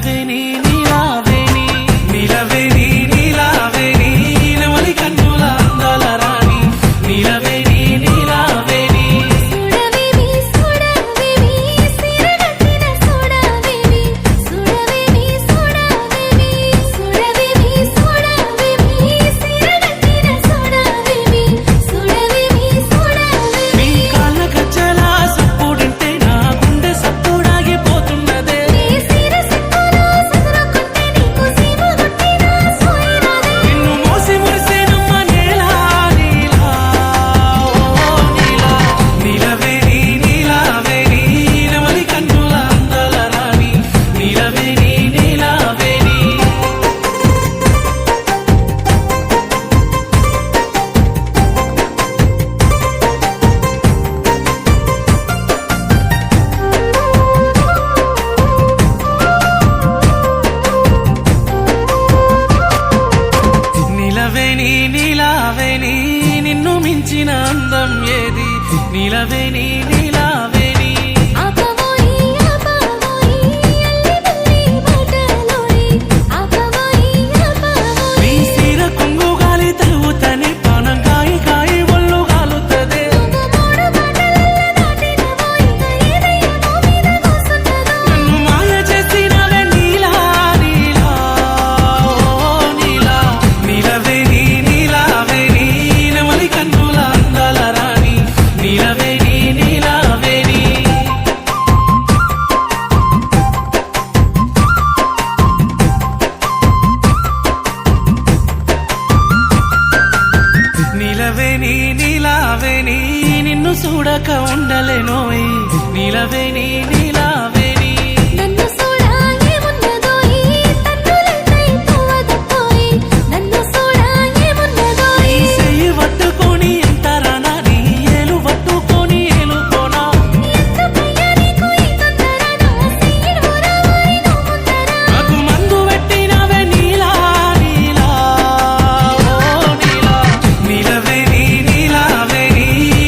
నిలవేని నీలావేని నిలవేని నీలావేని నెమలి కన్నుల అందాల రాణి నిలవేని నీలావేని సుడవేవి సుడవేవి సిరగట్టిన సుడవేవి సుడవేవి సుడవేవి సుడవేవి సుడవేవి సిరగట్టిన సుడవేవి సుడవేవి సుడవేవి నీ కాళ్ళ గజ్జల సప్పుడంటే నా గుండె సప్పుడాగిపోతున్నదే నీ సిరసిక్కులో సదురుకుంటే నీకు సీమ కొట్టిన సోయిరాదే నిన్ను మోసి మురిసేనమ్మ నీలా నీలా ఓ నీలా నిలవేని నీలావేని నెమలి కన్నుల అందాల రాణి నిలవేని నీలావేని నిలవేని నీలావేని నిన్ను మించిన అందం ఏది నిలవేని నీలావేని ఆపవోయి ఆపవోయి అల్లి బాటలోని ఆపవోయి ఆపవోయి నీ సీర కొంగు గాలి తలుగుతని పానం కాయి కాయి ఒళ్ళు గాలుతదే మూడు బాటలల్ల దాటినవోయి ఏదయ్యమో మీద కూసున్నదో నన్ను మాయ చేసినవే నీలా నీలా ఓ నీలా నిలవేని నీలావేని నెమలి కన్నుల అందాల రాణి నిలవేని నీలావేని నిలవేని నీలావేని నిన్ను చూడక ఉండలేనోయ్ నిలవేని నీలావేని నన్ను సోడా ఏమున్నదోయి తన్నులై పోవదపోయి నన్ను సోడా ఏమున్నదోయి నీ చెయ్యి పట్టుకొని ఎంతరానా నీ ఏలు పట్టుకొని ఏలుకోనా ఎందుకయ్యా నీకు ఈ తొందర నా సీను రావోయి నువ్వు ముందర నాకు మందు పెట్టినవే నీలా నీలా ఓ నీలా నిలవేని నీలావేని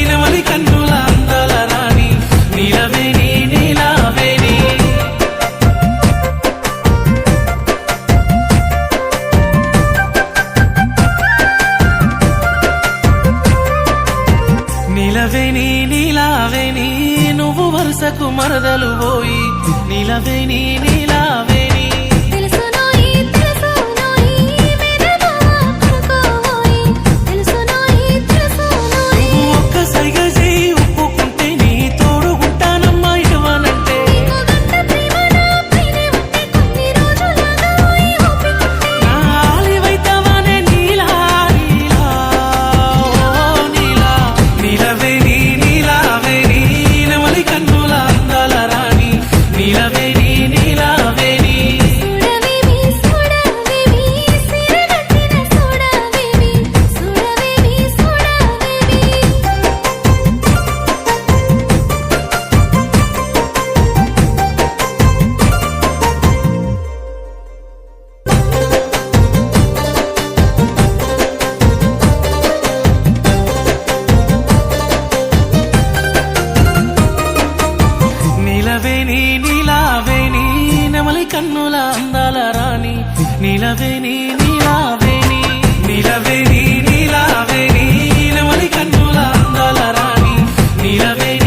నెమలి కన్నుల అందాల రాణి నిలవేని నీలావేని నిలవేని నీలావేని నువ్వు వరుసకు మరదలు పోయి నిలవేని నీలావేని తెలుసునోయి తెలుసునోయి మేనమామ కొనుకోవోయి తెలుసునోయి తెలుసునోయి నువ్వు ఒక్క సైగ చేయి ఒప్పుకుంటే నీ తోడుగుంటానమ్మా ఇవ్వనంటే నీకు గంట ప్రేమ నా పైనే ఉంటే కొన్ని రోజులాగా ఓయి ఓపికుంటే నా ఆలివైతవానే నీలా నీలా ఓ నీలా నిలవేని నీలావేని నెమలి కన్నుల అందాల రాణి నిలవేని నీలావేని సుడవేవి సుడవేవి సిరగట్టిన సుడవేవి సుడవేవి సుడవేవి నిలవేని నీలావేని నెమలి కన్నుల అందాల రాణి నిలవేని నీలావేని నిలవేని నీలావేని నెమలి కన్నుల అందాల రాణి నిలవేని